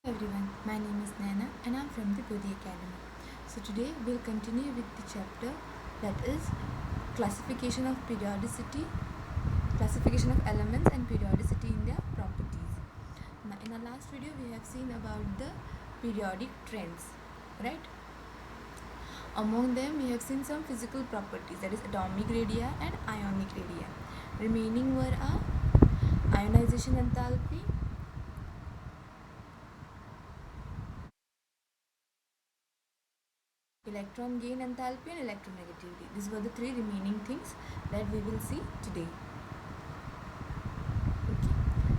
Everyone, my name is Naina and I'm from the Bodhi Academy. So today we'll continue with the chapter that is classification of periodicity, classification of elements and periodicity in their properties. Now in our last video we have seen about the periodic trends, right? Among them we have seen some physical properties, that is atomic radii and ionic radii. Remaining were ionization enthalpy, electron gain enthalpy and electronegativity. These were the three remaining things that we will see today. Okay,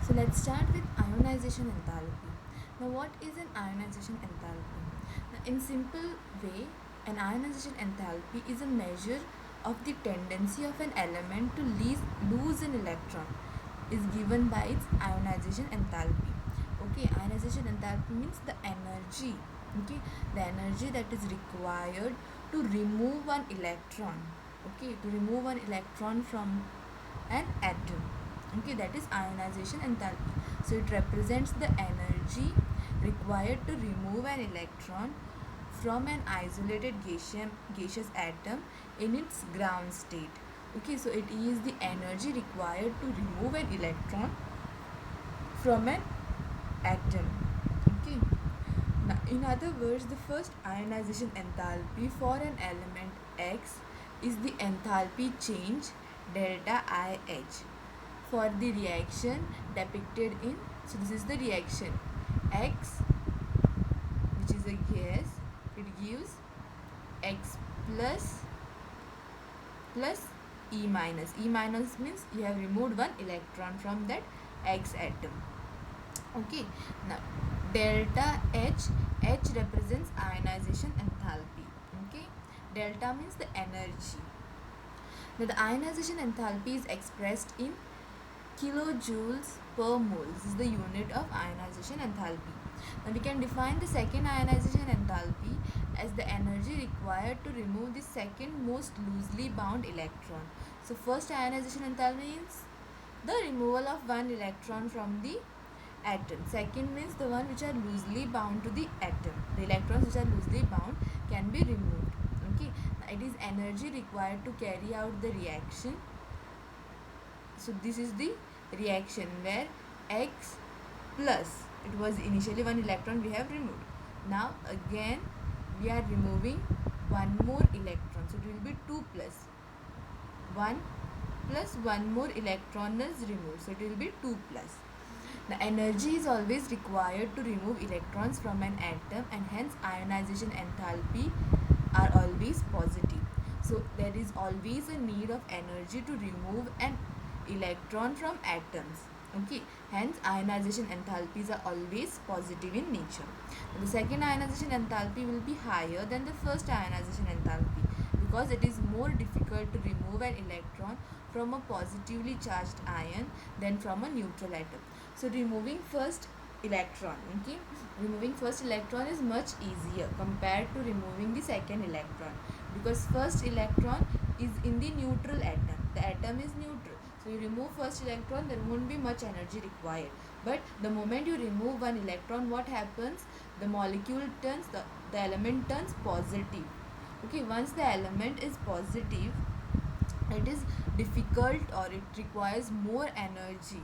so let's start with ionization enthalpy. Now what is an ionization enthalpy? Now, in simple way, an ionization enthalpy is a measure of the tendency of an element to lose an electron is given by its ionization enthalpy. Okay, ionization enthalpy means the energy, okay, the energy that is required to remove one electron, okay, to remove one electron from an atom, okay, that is ionization enthalpy. So it represents the energy required to remove an electron from an isolated gaseous atom in its ground state. Okay, so it is the energy required to remove an electron from an atom. Okay, now in other words, the first ionization enthalpy for an element X is the enthalpy change delta IH for the reaction depicted in, so this is the reaction X, which is a gas, it gives X plus E minus. E minus means you have removed one electron from that X atom. Okay, now delta H, H represents ionization enthalpy. Okay, delta means the energy. Now the ionization enthalpy is expressed in kilojoules per mole. This is the unit of ionization enthalpy. Now we can define the second ionization enthalpy as the energy required to remove the second most loosely bound electron. So first ionization enthalpy means the removal of one electron from the atom. Second means the one which are loosely bound to the atom. The electrons which are loosely bound can be removed. Okay, now it is energy required to carry out the reaction. So this is the reaction where X plus, it was initially one electron we have removed. Now again we are removing one more electron. So it will be 2 plus 1 plus one more electron is removed. So it will be 2 plus. The energy is always required to remove electrons from an atom and hence ionization enthalpy are always positive. So there is always a need of energy to remove an electron from atoms. Okay, hence ionization enthalpies are always positive in nature. The second ionization enthalpy will be higher than the first ionization enthalpy because it is more difficult to remove an electron from a positively charged ion than from a neutral atom. So removing first electron, okay, removing first electron is much easier compared to removing the second electron because first electron is in the neutral atom. The atom is neutral. So you remove first electron, there won't be much energy required. But the moment you remove one electron, what happens? The molecule turns, the element turns positive. Okay, once the element is positive, it is difficult or it requires more energy,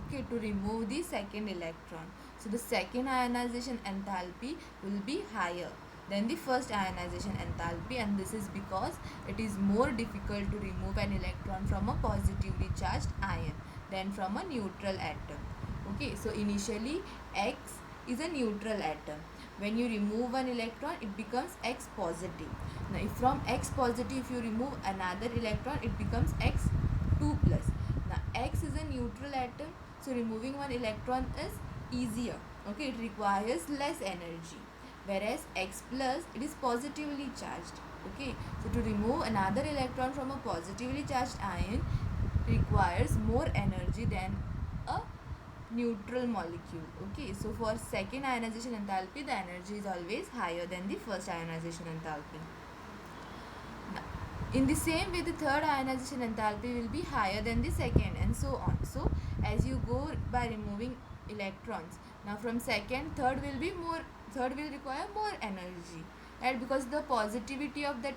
okay, to remove the second electron. So the second ionization enthalpy will be higher than the first ionization enthalpy, and this is because it is more difficult to remove an electron from a positively charged ion than from a neutral atom. Okay, so initially X is a neutral atom. When you remove one electron, it becomes X positive. Now if from X positive if you remove another electron, it becomes X 2 plus. Now X is a neutral atom, so removing one electron is easier. Okay, it requires less energy, whereas X plus, it is positively charged. Okay, so to remove another electron from a positively charged ion requires more energy than a neutral molecule. Okay, so for second ionization enthalpy, the energy is always higher than the first ionization enthalpy. Now, in the same way, the third ionization enthalpy will be higher than the second, and so on. So as you go by removing electrons. Now from second, third will require more energy, right? Because the positivity of that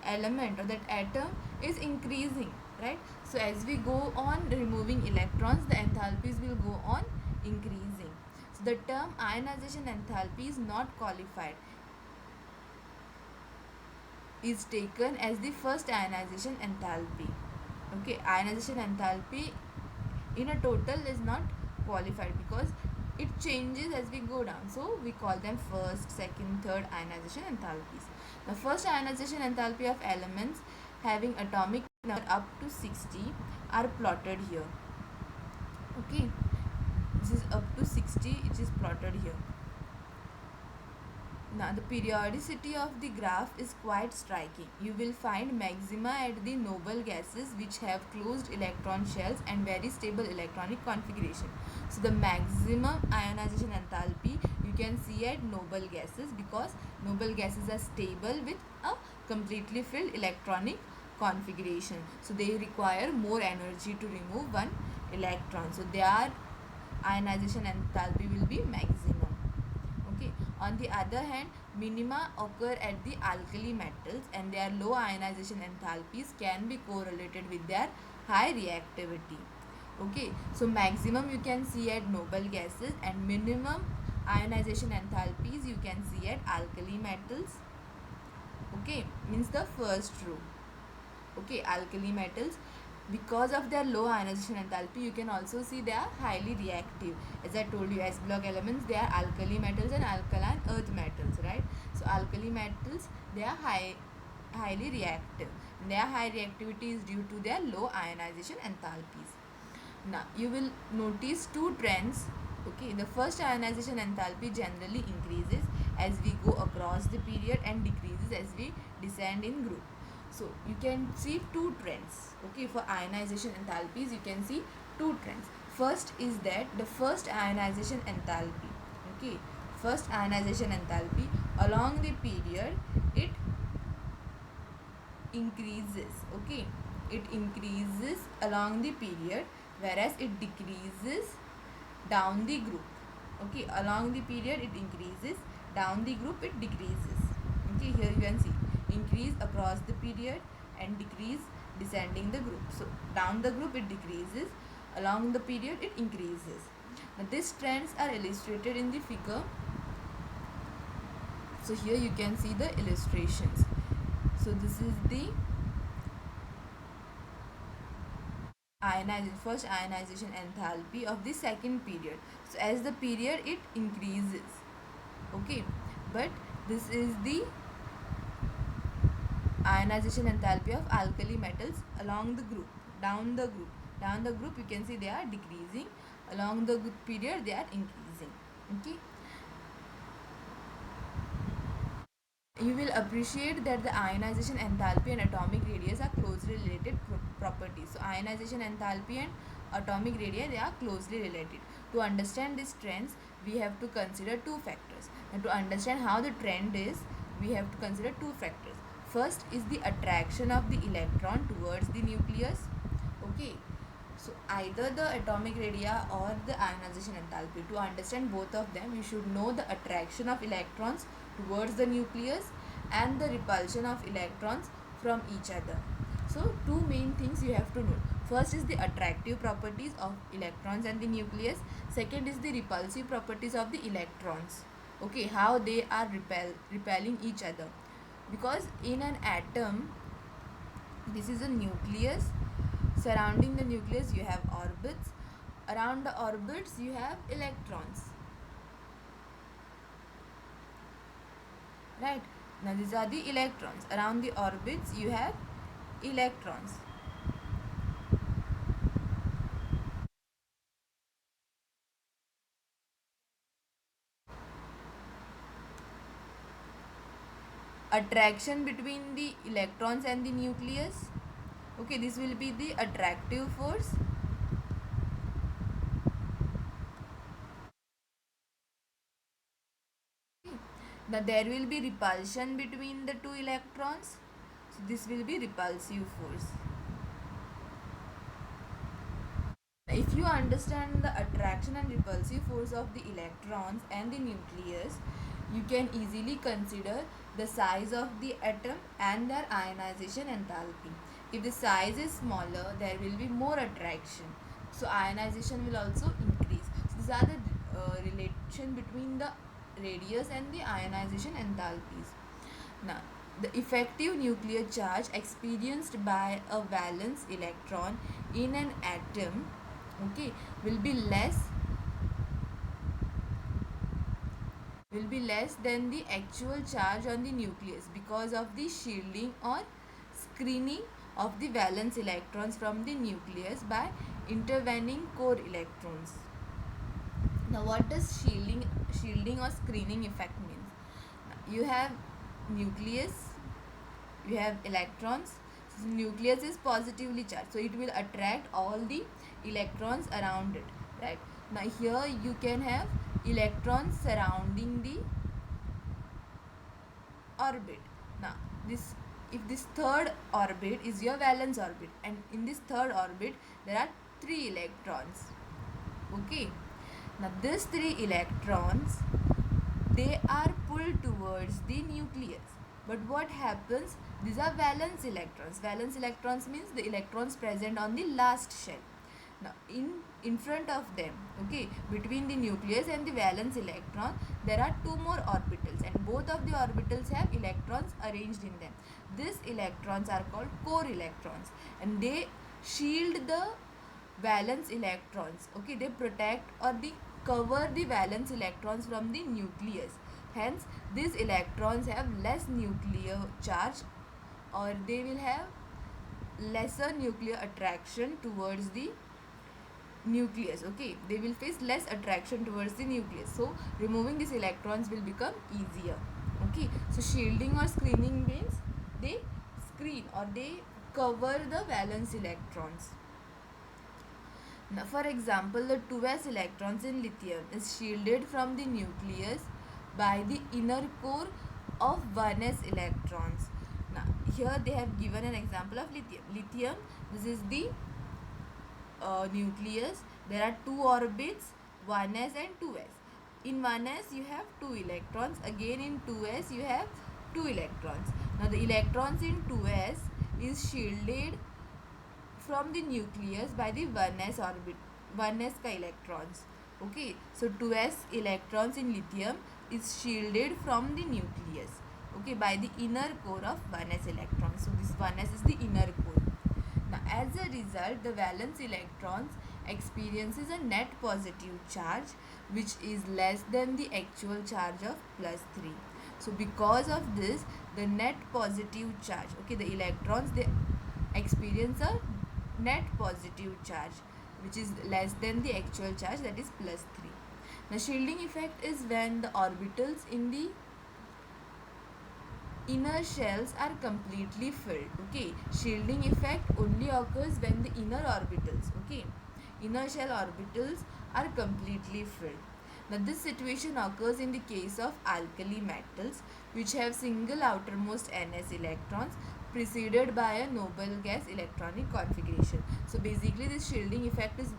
element or that atom is increasing, right? So as we go on removing electrons, the enthalpies will go on increasing. So the term ionization enthalpy is not qualified, is taken as the first ionization enthalpy. Okay, ionization enthalpy in a total is not qualified because it changes as we go down. So we call them first, second, third ionization enthalpies. The first ionization enthalpy of elements having atomic number up to 60 are plotted here. Okay, this is up to 60, it is plotted here. Now the periodicity of the graph is quite striking. You will find maxima at the noble gases which have closed electron shells and very stable electronic configuration. So the maximum ionization enthalpy you can see at noble gases because noble gases are stable with a completely filled electronic configuration. So they require more energy to remove one electron. So their ionization enthalpy will be maximum. Okay. On the other hand, minima occur at the alkali metals and their low ionization enthalpies can be correlated with their high reactivity. Okay, so maximum you can see at noble gases and minimum ionization enthalpies you can see at alkali metals. Okay, means the first row. Okay, alkali metals, because of their low ionization enthalpy, you can also see they are highly reactive. As I told you, S block elements, they are alkali metals and alkaline earth metals, right? So alkali metals, they are highly reactive. Their high reactivity is due to their low ionization enthalpies. Now you will notice two trends. Okay, the first ionization enthalpy generally increases as we go across the period and decreases as we descend in group. So you can see two trends. Okay, for ionization enthalpies you can see two trends. First is that the first ionization enthalpy, okay, first ionization enthalpy along the period it increases. Okay, it increases along the period whereas it decreases down the group. Okay, along the period it increases, down the group it decreases. Okay, here you can see increase across the period and decrease descending the group. So down the group it decreases, along the period it increases. Now these trends are illustrated in the figure. So here you can see the illustrations. So this is the first ionization enthalpy of the second period. So as the period it increases. Okay, but this is the ionization enthalpy of alkali metals along the group, down the group you can see they are decreasing, along the period they are increasing. Okay, you will appreciate that the ionization enthalpy and atomic radius are closely related properties. So ionization enthalpy and atomic radius, they are closely related. To understand these trends we have to consider two factors, and to understand how the trend is we have to consider two factors. First is the attraction of the electron towards the nucleus. Okay, so either the atomic radii or the ionization enthalpy. To understand both of them, we should know the attraction of electrons towards the nucleus and the repulsion of electrons from each other. So two main things you have to know. First is the attractive properties of electrons and the nucleus. Second is the repulsive properties of the electrons. Okay, how they are repelling each other. Because in an atom, this is a nucleus. Surrounding the nucleus you have orbits. Around the orbits you have electrons. Right? Now these are the electrons. Around the orbits you have electrons. Attraction between the electrons and the nucleus. Okay, this will be the attractive force. Now there will be repulsion between the two electrons. So this will be repulsive force. If you understand the attraction and repulsive force of the electrons and the nucleus, you can easily consider the size of the atom and their ionization enthalpy. If the size is smaller, there will be more attraction, so ionization will also increase. So these are the relation between the radius and the ionization enthalpies. Now, the effective nuclear charge experienced by a valence electron in an atom, okay, will be less than the actual charge on the nucleus because of the shielding or screening of the valence electrons from the nucleus by intervening core electrons. Now, what does shielding or screening effect means? You have nucleus, you have electrons. So nucleus is positively charged, so it will attract all the electrons around it, right? Now here you can have electrons surrounding the orbit. Now this, if this third orbit is your valence orbit, and in this third orbit there are 3 electrons, okay. Now these 3 electrons, they are pulled towards the nucleus. But what happens? These are valence electrons. Valence electrons means the electrons present on the last shell. Now in front of them, okay, between the nucleus and the valence electron, there are 2 more orbitals, and both of the orbitals have electrons arranged in them. These electrons are called core electrons, and they shield the valence electrons, okay. They protect or they cover the valence electrons from the nucleus. Hence these electrons have less nuclear charge, or they will have lesser nuclear attraction towards the nucleus, okay. They will face less attraction towards the nucleus, so removing these electrons will become easier, okay. So shielding or screening means they screen or they cover the valence electrons. Now, for example, the 2s electrons in lithium is shielded from the nucleus by the inner core of 1s electrons. Now, here they have given an example of lithium. Lithium, this is the nucleus. There are 2 orbits, 1s and 2s. In 1s you have 2 electrons. Again in 2s you have 2 electrons. Now, the electrons in 2s is shielded from the nucleus by the 1s orbit, 1s ka electrons, okay. So 2s electrons in lithium is shielded from the nucleus, okay, by the inner core of 1s electrons. So this 1s is the inner core. Now as a result, the valence electrons experiences a net positive charge which is less than the actual charge of +3. So because of this, the net positive charge, okay, the electrons, they experience a net positive charge which is less than the actual charge, that is +3. Now shielding effect is when the orbitals in the inner shells are completely filled, okay. Shielding effect only occurs when the inner orbitals, okay, inner shell orbitals are completely filled. Now this situation occurs in the case of alkali metals which have single outermost ns electrons preceded by a noble gas electronic configuration. So basically this shielding effect is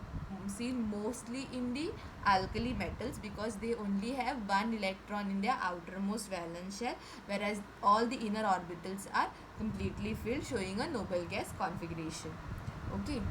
seen mostly in the alkali metals because they only have 1 electron in their outermost valence shell, whereas all the inner orbitals are completely filled, showing a noble gas configuration, okay.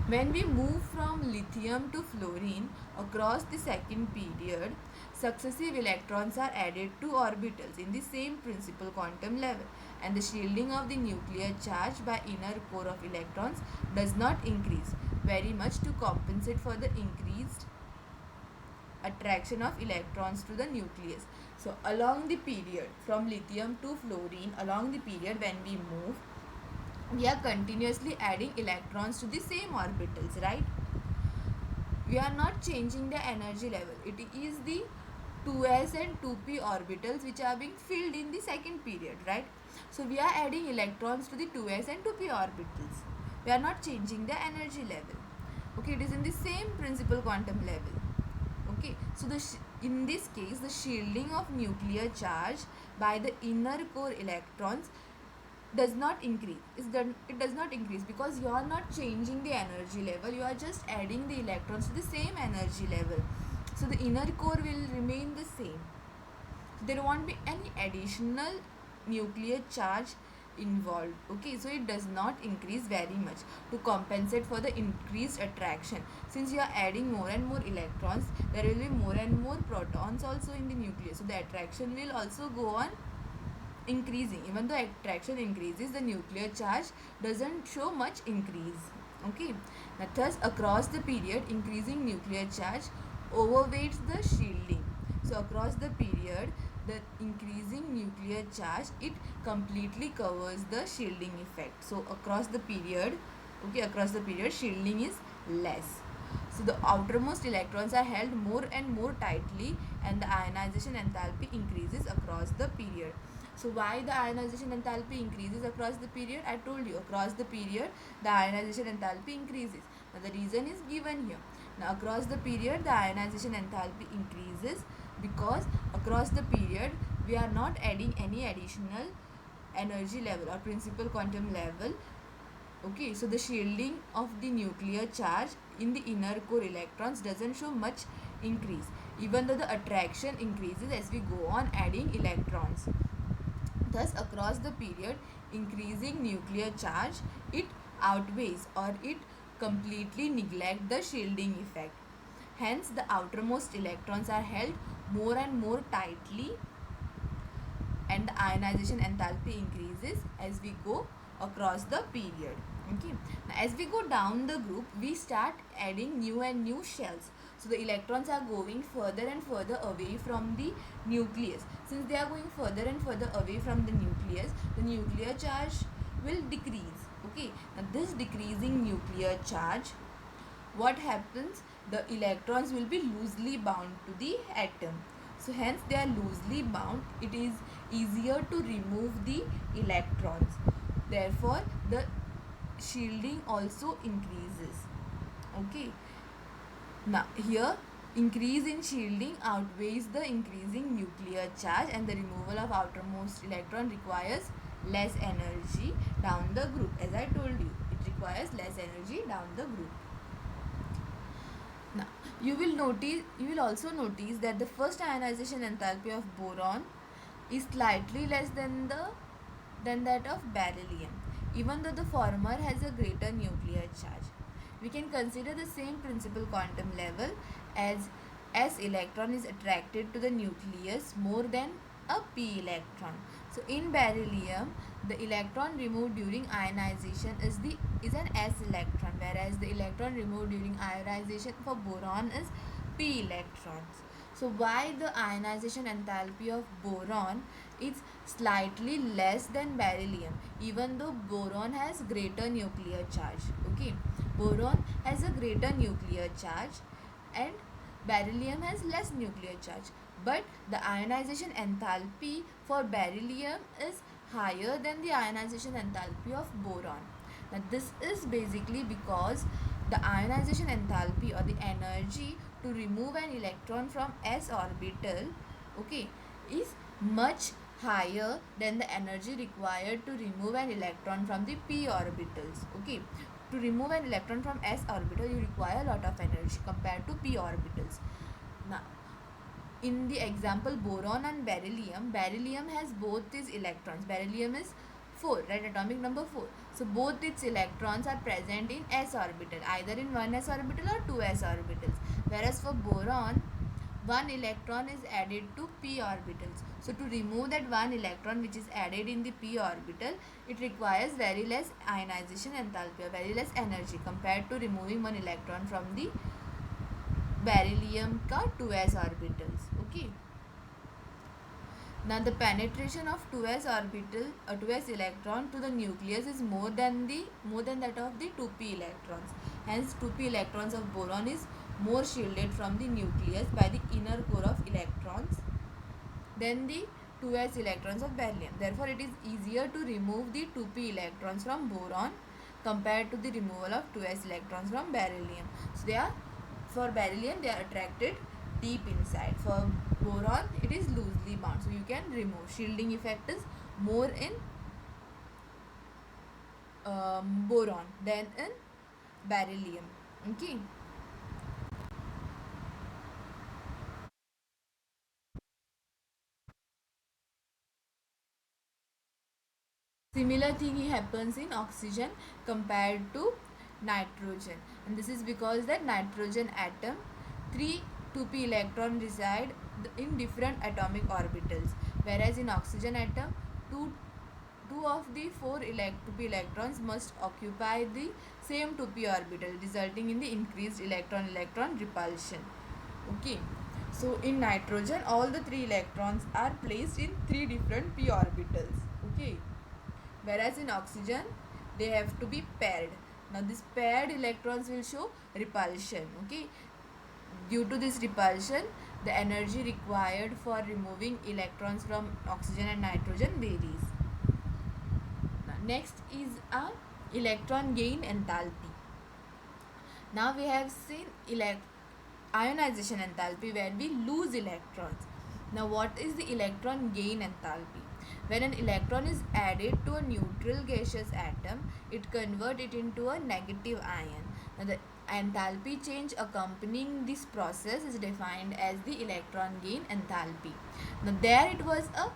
When we move from lithium to fluorine across the second period, successive electrons are added to orbitals in the same principal quantum level, and the shielding of the nuclear charge by inner core of electrons does not increase very much to compensate for the increased attraction of electrons to the nucleus. So along the period from lithium to fluorine, along the period when we move, we are continuously adding electrons to the same orbitals, right? We are not changing the energy level. It is the 2s and 2p orbitals which are being filled in the second period, right? So we are adding electrons to the 2s and 2p orbitals. We are not changing the energy level, okay. It is in the same principal quantum level, okay. So in this case, the shielding of nuclear charge by the inner core electrons does not increase. It does not increase because you are not changing the energy level, you are just adding the electrons to the same energy level. So the inner core will remain the same. There won't be any additional nuclear charge involved. Okay, so it does not increase very much to compensate for the increased attraction. Since you are adding more and more electrons, there will be more and more protons also in the nucleus, so the attraction will also go on increasing. Even though attraction increases, the nuclear charge doesn't show much increase. Okay, now thus across the period, increasing nuclear charge overweights the shielding. So across the period, the increasing nuclear charge, it completely covers the shielding effect. So across the period, okay, across the period, shielding is less. So the outermost electrons are held more and more tightly, and the ionization enthalpy increases across the period. So why the ionization enthalpy increases across the period? I told you, across the period the ionization enthalpy increases. Now the reason is given here. Now across the period the ionization enthalpy increases because across the period we are not adding any additional energy level or principal quantum level. Okay, so the shielding of the nuclear charge in the inner core electrons doesn't show much increase, even though the attraction increases as we go on adding electrons. Thus across the period, increasing nuclear charge, it outweighs or it completely neglects the shielding effect. Hence the outermost electrons are held more and more tightly, and the ionization enthalpy increases as we go across the period. Okay, now as we go down the group, we start adding new and new shells. So the electrons are going further and further away from the nucleus. Since they are going further and further away from the nuclear charge will decrease. Okay, now this decreasing nuclear charge, what happens, the electrons will be loosely bound to the atom. So hence they are loosely bound, it is easier to remove the electrons, therefore the shielding also increases. Okay, now here increase in shielding outweighs the increasing nuclear charge, and the removal of outermost electron requires less energy down the group. As I told you, it requires less energy down the group. Now, you will also notice that the first ionization enthalpy of boron is slightly less than that of beryllium, even though the former has a greater nuclear charge. We can consider the same principal quantum level as S electron is attracted to the nucleus more than a p electron. So in beryllium, the electron removed during ionization is an s electron, whereas the electron removed during ionization for boron is p electrons. So why the ionization enthalpy of boron is slightly less than beryllium, even though boron has greater nuclear charge. Okay, boron has a greater nuclear charge and beryllium has less nuclear charge, but the ionization enthalpy for beryllium is higher than the ionization enthalpy of boron. Now this is basically because the ionization enthalpy or the energy to remove an electron from s orbital, okay, is much higher than the energy required to remove an electron from the p orbitals. Okay, to remove an electron from s orbital you require a lot of energy compared to p orbitals. Now in the example boron and beryllium has both its electrons. Beryllium is 4, right, atomic number 4. So both its electrons are present in s orbital, either in 1s orbital or 2s orbitals, whereas for boron one electron is added to p orbitals. So to remove that one electron which is added in the p orbital, it requires very less ionization enthalpy or very less energy compared to removing one electron from the beryllium ka 2s orbitals. Okay, now the penetration of 2s orbital 2s electron to the nucleus is more than that of the 2p electrons. Hence 2p electrons of boron is more shielded from the nucleus by the inner core of electrons than the 2s electrons of beryllium. Therefore it is easier to remove the 2p electrons from boron compared to the removal of 2s electrons from beryllium. So for beryllium they are attracted deep inside. For boron it is loosely bound, so you can remove. Shielding effect is more in boron than in beryllium. Okay. Similar thing happens in oxygen compared to nitrogen, and this is because that nitrogen atom 3 2p electron reside in different atomic orbitals, whereas in oxygen atom 2 two of the 4 2p electrons must occupy the same 2p orbital, resulting in the increased electron repulsion. Okay, so in nitrogen all the 3 electrons are placed in 3 different p orbitals. Okay, whereas in oxygen they have to be paired. Now this paired electrons will show repulsion. Okay, due to this repulsion the energy required for removing electrons from oxygen and nitrogen varies. Now, next is a electron gain enthalpy. Now we have seen ionization enthalpy, where we lose electrons. Now what is the electron gain enthalpy? When an electron is added to a neutral gaseous atom, it converts it into a negative ion. Now the enthalpy change accompanying this process is defined as the electron gain enthalpy. Now there it was a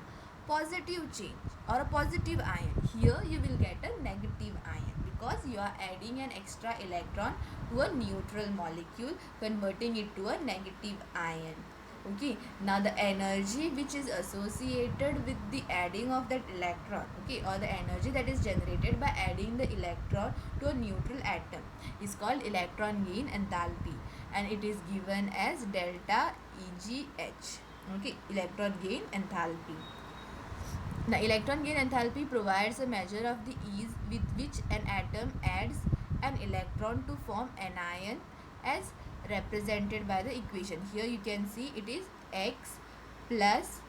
positive change or a positive ion. Here you will get a negative ion because you are adding an extra electron to a neutral molecule, converting it to a negative ion. Okay, now the energy which is associated with the adding of that electron, okay, or the energy that is generated by adding the electron to a neutral atom is called electron gain enthalpy, and it is given as delta EGH. Okay, electron gain enthalpy. Now, electron gain enthalpy provides a measure of the ease with which an atom adds an electron to form an ion, as represented by the equation. Here you can see it is x plus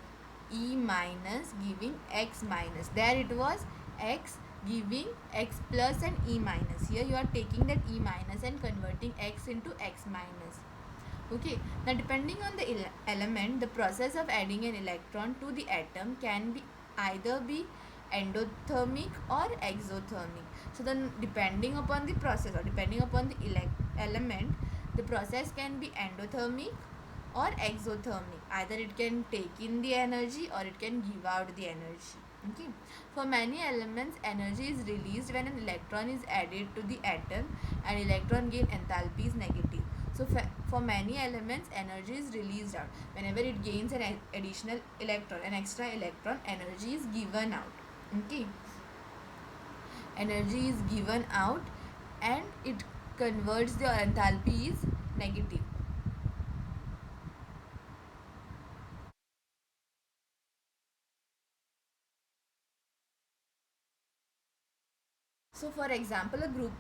E minus giving x minus. There it was x giving x plus and E minus. Here you are taking that E minus and converting x into x minus. Okay, now depending on the element, the process of adding an electron to the atom can be either be endothermic or exothermic. So then depending upon the process or depending upon the element, the process can be endothermic or exothermic. Either it can take in the energy or it can give out the energy. Okay, for many elements energy is released when an electron is added to the atom, and electron gain enthalpy is negative. So for many elements energy is released out whenever it gains an additional electron, an extra electron, energy is given out. Okay, energy is given out and it converts, the enthalpy is negative. So for example, a group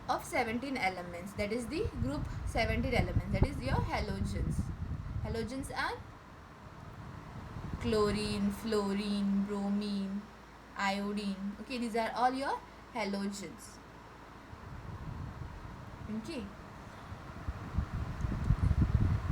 of 17 elements, that is the group 17 elements, that is your halogens. Halogens are chlorine, fluorine, bromine, iodine. Okay, these are all your halogens. Okay,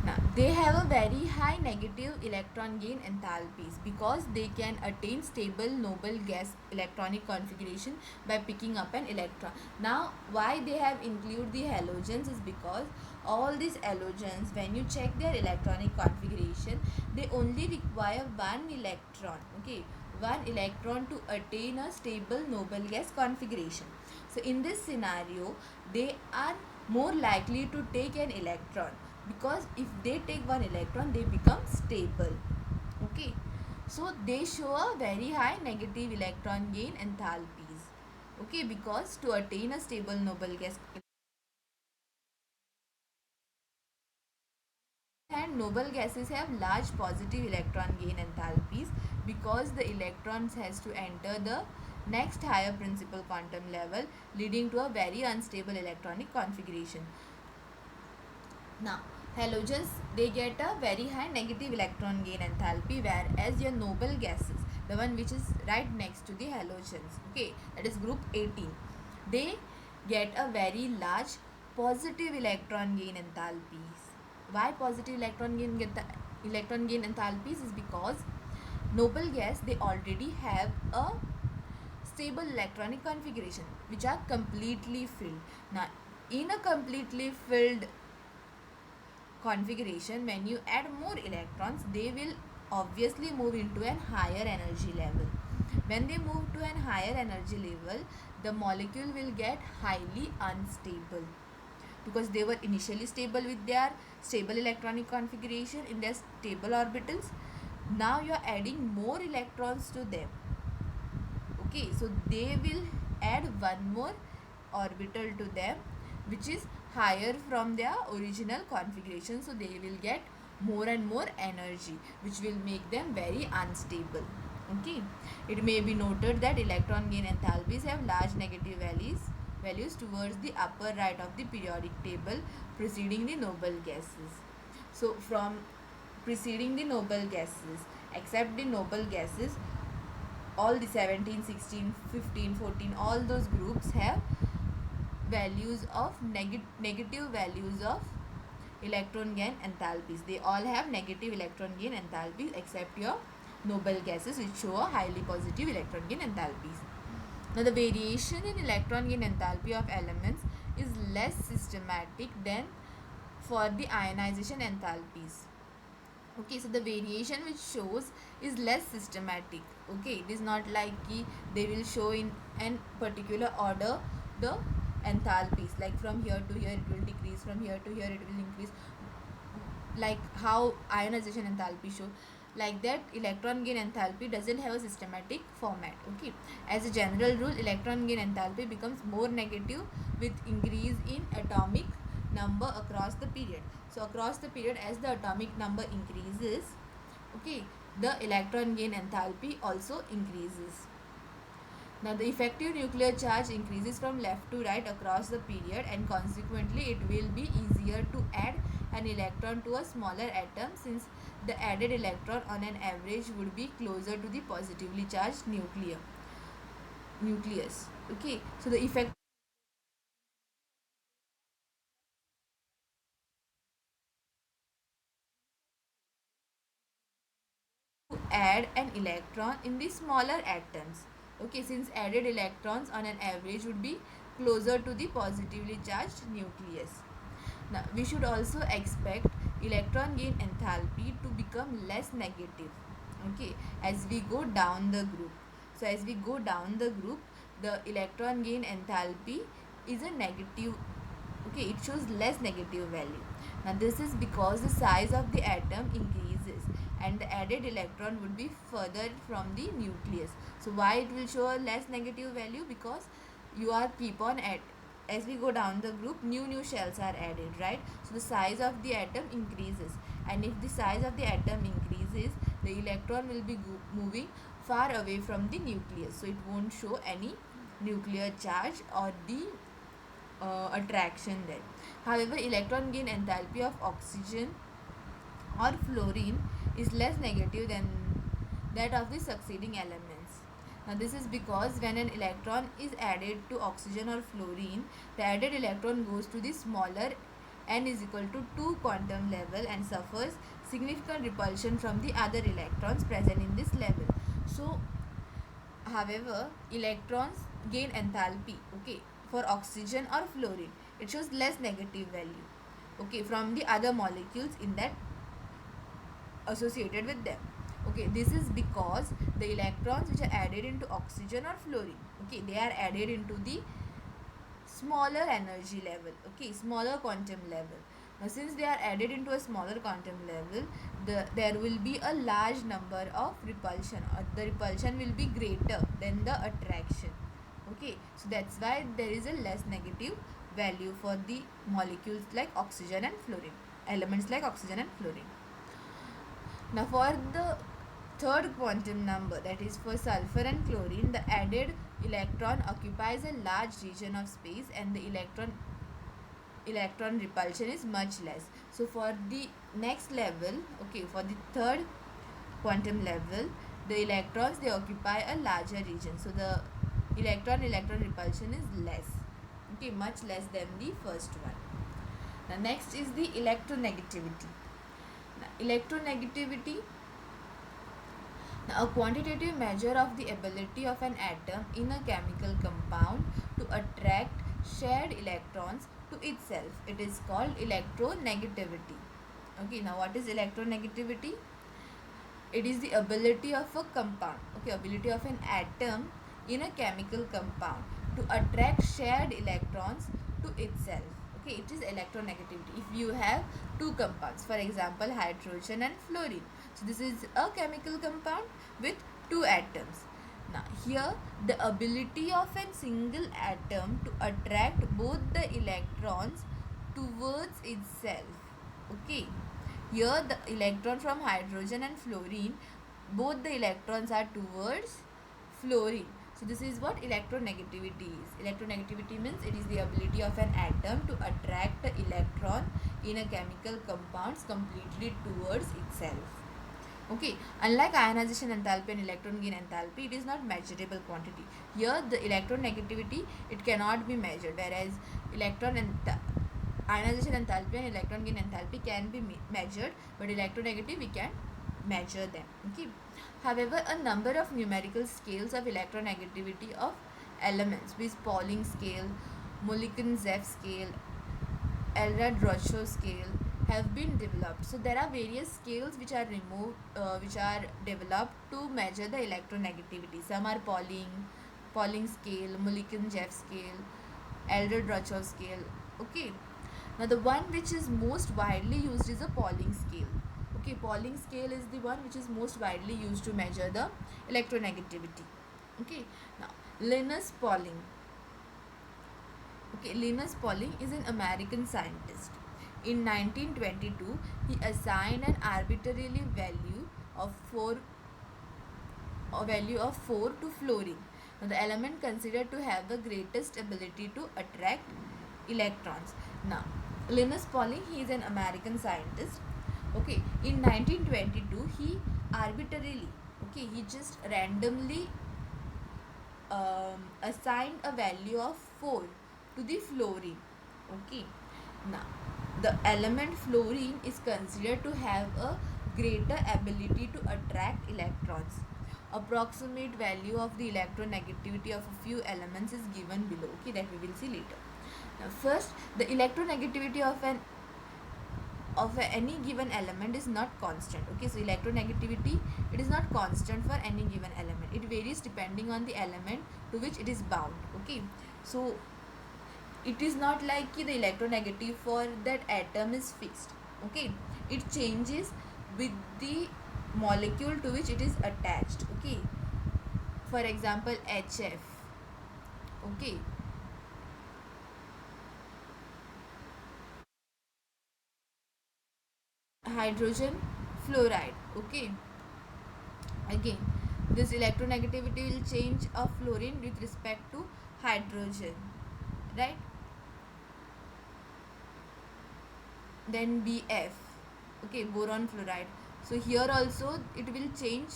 now they have a very high negative electron gain enthalpies because they can attain stable noble gas electronic configuration by picking up an electron. Now why they have included the halogens is because all these halogens, when you check their electronic configuration, they only require one electron. Okay, one electron to attain a stable noble gas configuration. So in this scenario they are more likely to take an electron, because if they take one electron they become stable. Okay, so they show a very high negative electron gain enthalpies. Okay, because to attain a stable noble gas, and noble gases have large positive electron gain enthalpies because the electrons has to enter the next higher principal quantum level, leading to a very unstable electronic configuration. Now, halogens, they get a very high negative electron gain enthalpy, whereas your noble gases, the one which is right next to the halogens, okay, that is group 18, they get a very large positive electron gain enthalpies. Why positive electron gain enthalpies is because noble gas, they already have a stable electronic configuration which are completely filled. Now, in a completely filled configuration, when you add more electrons, they will obviously move into a higher energy level. When they move to an higher energy level, the molecule will get highly unstable because they were initially stable with their stable electronic configuration in their stable orbitals. Now you are adding more electrons to them. Okay, so they will add one more orbital to them which is higher from their original configuration, so they will get more and more energy which will make them very unstable. Okay, it may be noted that electron gain enthalpies have large negative values towards the upper right of the periodic table preceding the noble gases. So from preceding the noble gases, except the noble gases, all the 17, 16, 15, 14, all those groups have values of negative values of electron gain enthalpies. They all have negative electron gain enthalpies except your noble gases which show a highly positive electron gain enthalpies. Now the variation in electron gain enthalpy of elements is less systematic than for the ionization enthalpies. Okay, so the variation which shows is less systematic. Okay, it is not like they will show in an particular order the enthalpies, like from here to here it will decrease, from here to here it will increase, like how ionization enthalpy show. Like that, electron gain enthalpy doesn't have a systematic format. Okay, as a general rule, electron gain enthalpy becomes more negative with increase in atomic number across the period. So across the period, as the atomic number increases, okay, the electron gain enthalpy also increases. Now the effective nuclear charge increases from left to right across the period, and consequently it will be easier to add an electron to a smaller atom, since the added electron on an average would be closer to the positively charged nucleus. Okay, so the effect to add an electron in the smaller atoms. Okay, since added electrons on an average would be closer to the positively charged nucleus. Now we should also expect electron gain enthalpy to become less negative, okay, as we go down the group. So as we go down the group, the electron gain enthalpy is a negative. Okay, it shows less negative value. Now this is because the size of the atom increases and the added electron would be further from the nucleus. So why it will show a less negative value? Because you are keep on at as we go down the group, new shells are added, right? So the size of the atom increases, and if the size of the atom increases, the electron will be moving far away from the nucleus, so it won't show any nuclear charge or the attraction there. However, electron gain enthalpy of oxygen or fluorine is less negative than that of the succeeding elements. Now this is because when an electron is added to oxygen or fluorine, the added electron goes to the smaller n is equal to 2 quantum level and suffers significant repulsion from the other electrons present in this level. So however, electrons gain enthalpy, okay, for oxygen or fluorine, it shows less negative value, okay, from the other molecules in that associated with them. Okay, this is because the electrons which are added into oxygen or fluorine, okay, they are added into the smaller energy level, okay, smaller quantum level. Now since they are added into a smaller quantum level, there will be a large number of repulsion, or the repulsion will be greater than the attraction. Okay, so that's why there is a less negative value for the molecules like oxygen and fluorine, elements like oxygen and fluorine. Now for the third quantum number, that is for sulfur and chlorine, the added electron occupies a large region of space and the electron repulsion is much less. So for the next level, okay, for the third quantum level, the electrons, they occupy a larger region, so the electron repulsion is less, okay, much less than the first one. Now next is the electronegativity. Now, electronegativity Now, a quantitative measure of the ability of an atom in a chemical compound to attract shared electrons to itself. It is called electronegativity. Okay, now what is electronegativity? It is the ability of a compound, okay, ability of an atom in a chemical compound to attract shared electrons to itself. Okay, it is electronegativity. If you have two compounds, for example hydrogen and fluorine, so this is a chemical compound with two atoms. Now here the ability of a single atom to attract both the electrons towards itself. Okay, here the electron from hydrogen and fluorine, both the electrons are towards fluorine. So this is what electronegativity is. Electronegativity means it is the ability of an atom to attract the electron in a chemical compounds completely towards itself. Okay, unlike ionization enthalpy and electron gain enthalpy, it is not measurable quantity. Here the electronegativity, it cannot be measured, whereas electron and ionization enthalpy and electron gain enthalpy can be measured, but electronegativity we can measure them. Okay, however, a number of numerical scales of electronegativity of elements, which Pauling scale, Mulliken-Zeff scale, Eldred-Rochow scale, have been developed. So there are various scales which are which are developed to measure the electronegativity. Some are Pauling scale, Mulliken-Zeff scale, Eldred-Rochow scale. Okay, now the one which is most widely used is a Pauling scale. Okay, Pauling scale is the one which is most widely used to measure the electronegativity. Okay, now Linus Pauling. Okay, Linus Pauling is an American scientist. In 1922, he assigned an arbitrarily value of 4 to fluorine. Now, the element considered to have the greatest ability to attract electrons. Now, Linus Pauling, he is an American scientist. Okay, in 1922, he arbitrarily, okay, he just randomly assigned a value of 4 to the fluorine. Okay, now the element fluorine is considered to have a greater ability to attract electrons. Approximate value of the electronegativity of a few elements is given below. Okay, that we will see later. Now first, the electronegativity of any given element is not constant. Okay, so electronegativity, it is not constant for any given element. It varies depending on the element to which it is bound. Okay, so it is not like the electronegativity for that atom is fixed. Okay, it changes with the molecule to which it is attached. Okay, for example HF. Okay, hydrogen fluoride. Okay, again this electronegativity will change of fluorine with respect to hydrogen, right? Then Bf, okay, boron fluoride. So here also it will change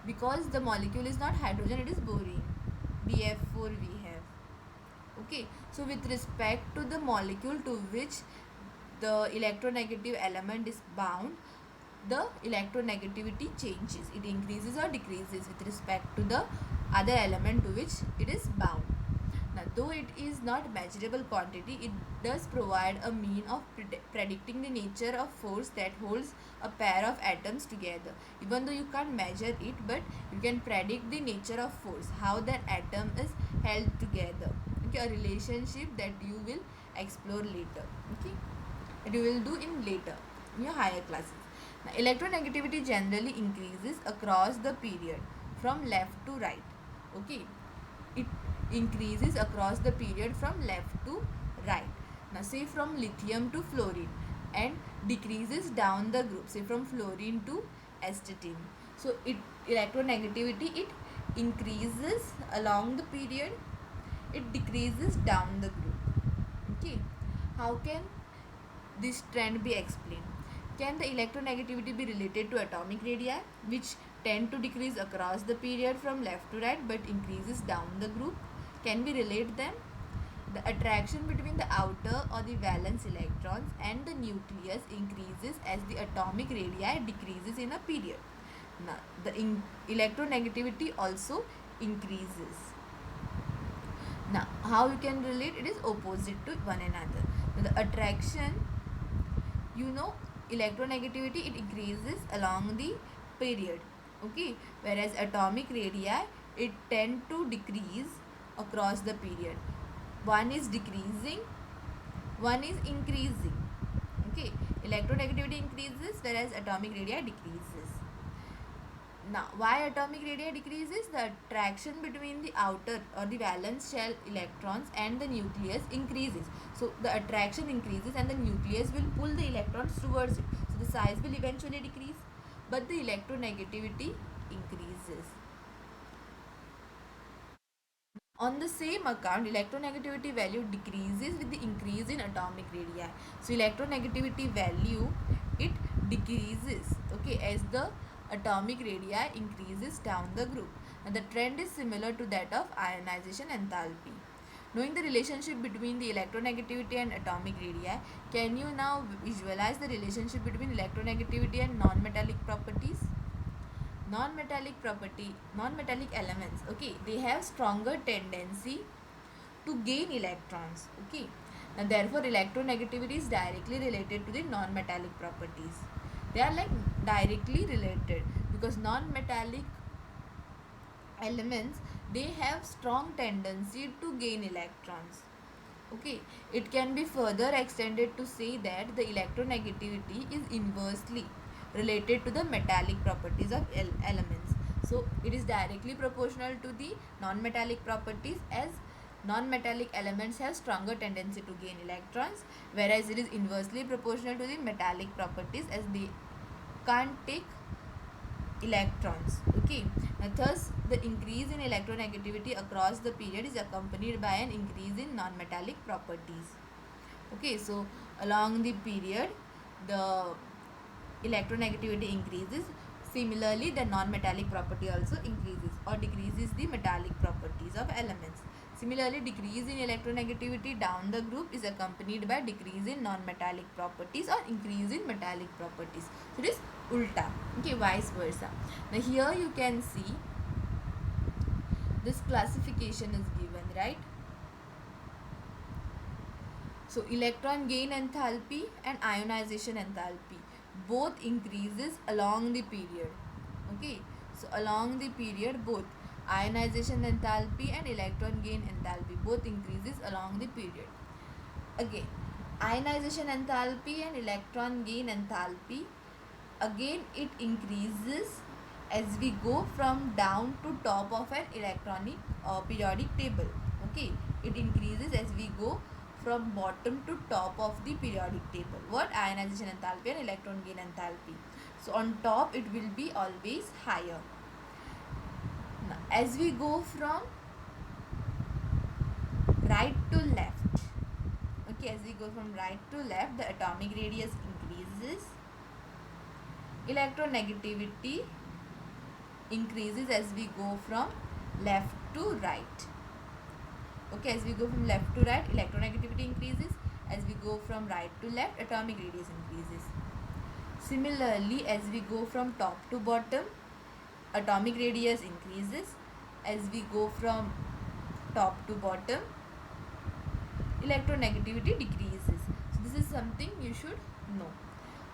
because the molecule is not hydrogen, it is boron. Bf4 we have. Okay, so with respect to the molecule to which the electronegative element is bound, the electronegativity changes. It increases or decreases with respect to the other element to which it is bound. Now, though it is not measurable quantity, it does provide a mean of predicting the nature of force that holds a pair of atoms together. Even though you can't measure it, but you can predict the nature of force, how that atom is held together. Okay, a relationship that you will explore later. Okay, that you will do in later in your higher classes. Now, electronegativity generally increases across the period from left to right. Okay, it increases across the period from left to right. Now say from lithium to fluorine, and decreases down the group, say from fluorine to astatine. So it electronegativity, it increases along the period, it decreases down the group. Okay, how can this trend be explained? Can the electronegativity be related to atomic radii, which tend to decrease across the period from left to right but increases down the group? Can we relate them? The attraction between the outer or the valence electrons and the nucleus increases as the atomic radii decreases in a period. Now, the electronegativity also increases. Now, how you can relate? It is opposite to one another. Now, the attraction, you know, electronegativity, it increases along the period. Okay, whereas atomic radii, it tend to decrease across the period. One is decreasing, one is increasing. Okay, electronegativity increases whereas atomic radii decreases. Now, why atomic radii decreases? The attraction between the outer or the valence shell electrons and the nucleus increases. So, the attraction increases and the nucleus will pull the electrons towards it. So, the size will eventually decrease, but the electronegativity increases. On the same account, electronegativity value decreases with the increase in atomic radii. So, electronegativity value, it decreases, okay, as the atomic radii increases down the group. And the trend is similar to that of ionization enthalpy. Knowing the relationship between the electronegativity and atomic radii, can you now visualize the relationship between electronegativity and non-metallic properties? Non-metallic elements, okay, they have stronger tendency to gain electrons. Okay, and therefore electronegativity is directly related to the non-metallic properties. They are like directly related because non-metallic elements, they have strong tendency to gain electrons. Okay, it can be further extended to say that the electronegativity is inversely related to the metallic properties of elements. So it is directly proportional to the non-metallic properties, as non-metallic elements have stronger tendency to gain electrons, whereas it is inversely proportional to the metallic properties as they can't take electrons. Okay, now thus the increase in electronegativity across the period is accompanied by an increase in non-metallic properties. Okay, so along the period the electronegativity increases. Similarly, the non-metallic property also increases or decreases the metallic properties of elements. Similarly, decrease in electronegativity down the group is accompanied by decrease in non-metallic properties or increase in metallic properties. So it is ulta. Okay, vice versa. Now here you can see this classification is given, right? So electron gain enthalpy and ionization enthalpy both increases along the period. Okay, so along the period both ionization enthalpy and electron gain enthalpy both increases along the period. Again, ionization enthalpy and electron gain enthalpy, again it increases as we go from down to top of an electronic periodic table. Okay, it increases as we go from bottom to top of the periodic table. What? Ionization enthalpy and electron gain enthalpy. So on top it will be always higher. Now, as we go from right to left, okay, as we go from right to left, the atomic radius increases, electronegativity increases as we go from left to right. Okay, as we go from left to right, electronegativity increases. As we go from right to left, atomic radius increases. Similarly, as we go from top to bottom, atomic radius increases. As we go from top to bottom, electronegativity decreases. So this is something you should know.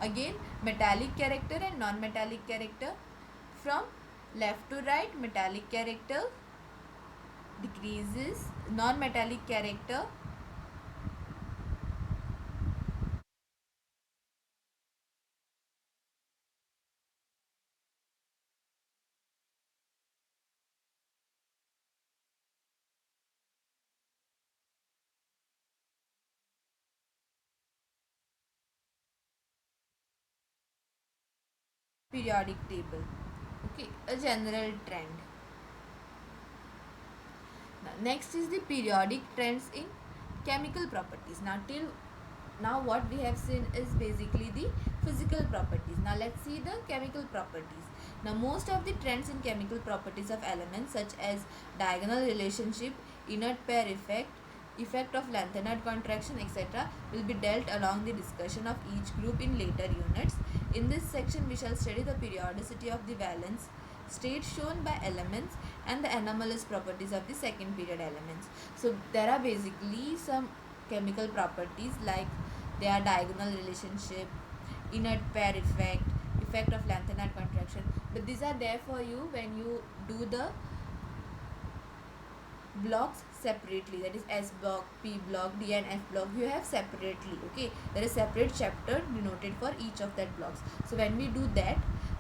Again, metallic character and non-metallic character. From left to right, metallic character decreases, non-metallic character periodic table. Okay, a general trend. Now, next is the periodic trends in chemical properties. Now what we have seen is basically the physical properties. Now let's see the chemical properties. Now most of the trends in chemical properties of elements such as diagonal relationship, inert pair effect, effect of lanthanide contraction, etc. will be dealt along the discussion of each group in later units. In this section, we shall study the periodicity of the valence state shown by elements and the anomalous properties of the second period elements. So there are basically some chemical properties like they are diagonal relationship, inert pair effect, effect of lanthanide contraction, but these are there for you when you do the blocks separately, that is S block, P block, D and F block you have separately. Okay, there is separate chapter denoted for each of that blocks. So when we do that,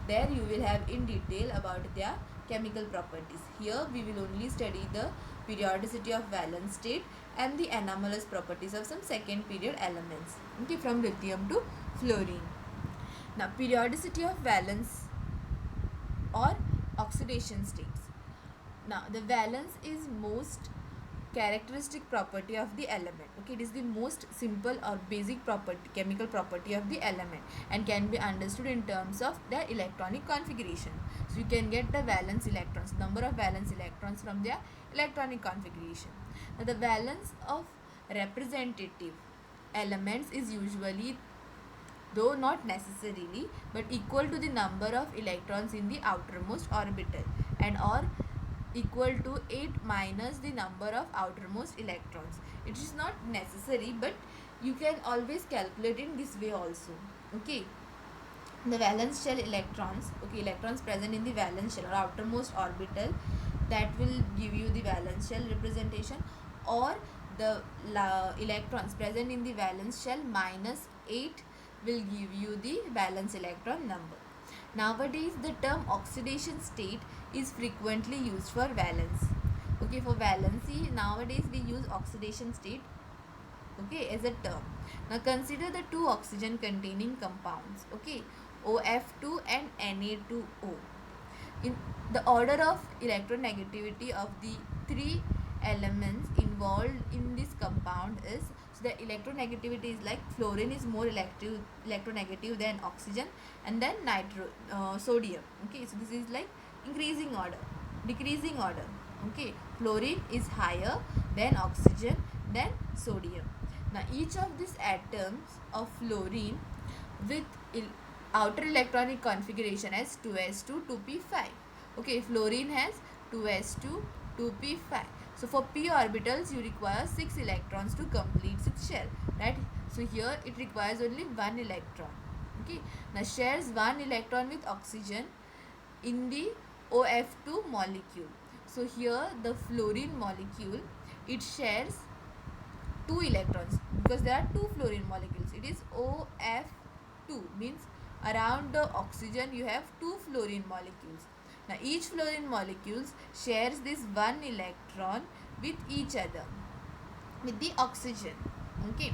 there you will have in detail about their chemical properties. Here we will only study the periodicity of valence state and the anomalous properties of some second period elements, okay, from lithium to fluorine. Now periodicity of valence or oxidation states. Now the valence is most characteristic property of the element. Okay, it is the most simple or basic property, chemical property of the element, and can be understood in terms of their electronic configuration. So you can get the valence electrons, number of valence electrons from their electronic configuration. Now the valence of representative elements is usually, though not necessarily, but equal to the number of electrons in the outermost orbital and or equal to 8 minus the number of outermost electrons. It is not necessary, but you can always calculate in this way also. Okay, the valence shell electrons, okay, electrons present in the valence shell or outermost orbital, that will give you the valence shell representation, or the electrons present in the valence shell minus 8 will give you the valence electron number. Nowadays the term oxidation state is frequently used for valence. Okay, for valency nowadays we use oxidation state, okay, as a term. Now consider the two oxygen containing compounds, okay, OF2 and Na2O. In the order of electronegativity of the three elements involved in this compound is, so the electronegativity is like fluorine is more electronegative than oxygen, and then sodium. Okay, so this is like increasing order, decreasing order. Okay, fluorine is higher than oxygen, then sodium. Now each of these atoms of fluorine with outer electronic configuration as 2s2 2p5. Okay, fluorine has 2s2 2p5. So for p orbitals you require 6 electrons to complete its shell, right? So here it requires only 1 electron. Okay, now shares 1 electron with oxygen in the OF2 molecule. So here the fluorine molecule, it shares 2 electrons because there are 2 fluorine molecules. It is OF2, means around the oxygen you have 2 fluorine molecules. Now each fluorine molecules shares this 1 electron with each other, with the oxygen. Okay,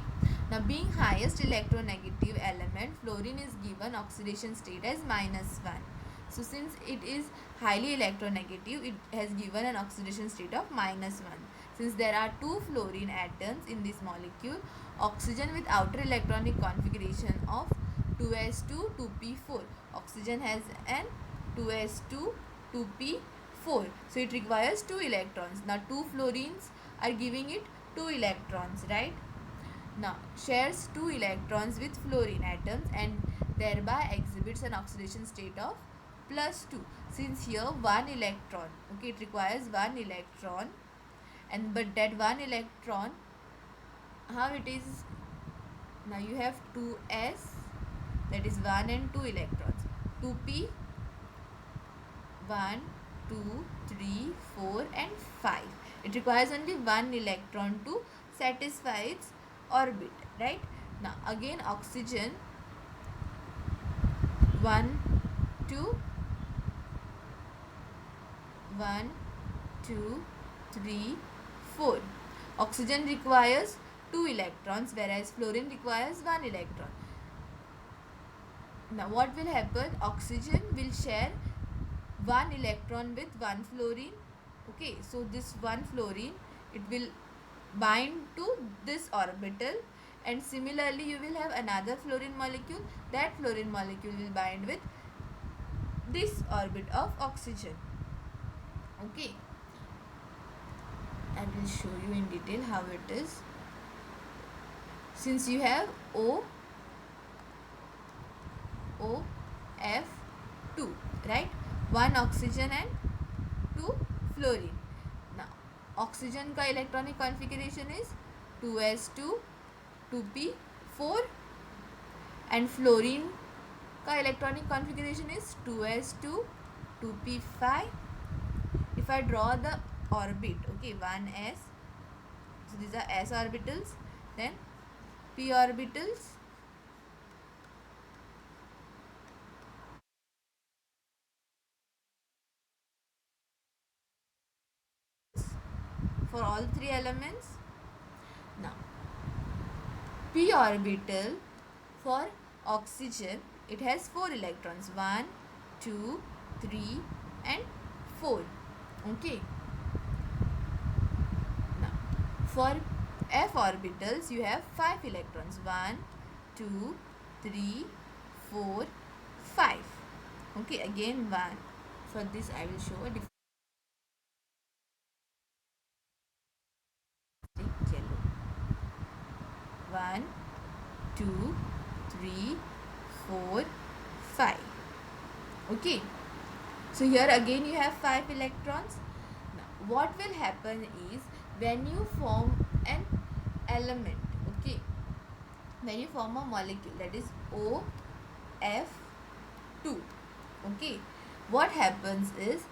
now being highest electronegative element, fluorine is given oxidation state as -1. So since it is highly electronegative, it has given an oxidation state of -1. Since there are 2 fluorine atoms in this molecule, oxygen with outer electronic configuration of 2s2 2p4, oxygen has an 2s2 2p4, so it requires 2 electrons. Now 2 fluorines are giving it 2 electrons, right? Now shares 2 electrons with fluorine atoms and thereby exhibits an oxidation state of +2. Since here 1 electron, okay, it requires 1 electron, and but that 1 electron, how it is, now you have 2s, that is 1 and 2 electrons, 2p, 1 2 3 4 and 5. It requires only 1 electron to satisfy its orbit, right? Now again oxygen 1 2 1 2 3 4. Oxygen requires 2 electrons, whereas fluorine requires 1 electron. Now what will happen? Oxygen will share 1 electron with 1 fluorine. Okay, so this 1 fluorine, it will bind to this orbital, and similarly you will have another fluorine molecule. That fluorine molecule will bind with this orbit of oxygen. Okay, I will show you in detail how it is. Since you have O right? One oxygen and two fluorine. Now oxygen का electronic configuration is 2s2 2p4 and fluorine का electronic configuration is 2s2 2p5. If I draw the orbit, okay, 1s, so these are s orbitals, then p orbitals, for all three elements. Now p orbital for oxygen, it has 4 electrons, 1 2 3 and 4. Okay, now for f orbitals you have 5 electrons, 1 2 3 4 5. Okay, again 1. For this I will show a different yellow. 1 2 3 4 5. Okay, so here again you have 5 electrons. Now what will happen is, when you form an element, okay, when you form a molecule, that is OF2, okay, what happens is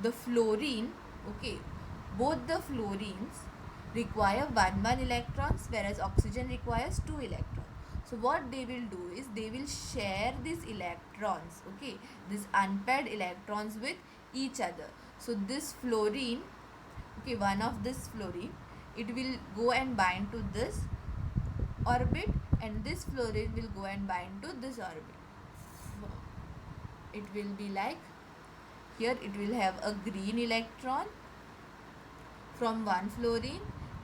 the fluorine, okay, both the fluorines require 1 electrons, whereas oxygen requires 2 electrons. So what they will do is, they will share these electrons, okay, these unpaired electrons with each other. So this fluorine, okay, one of this fluorine, it will go and bind to this orbit, and this fluorine will go and bind to this orbit. It will be like, here it will have a green electron from one fluorine,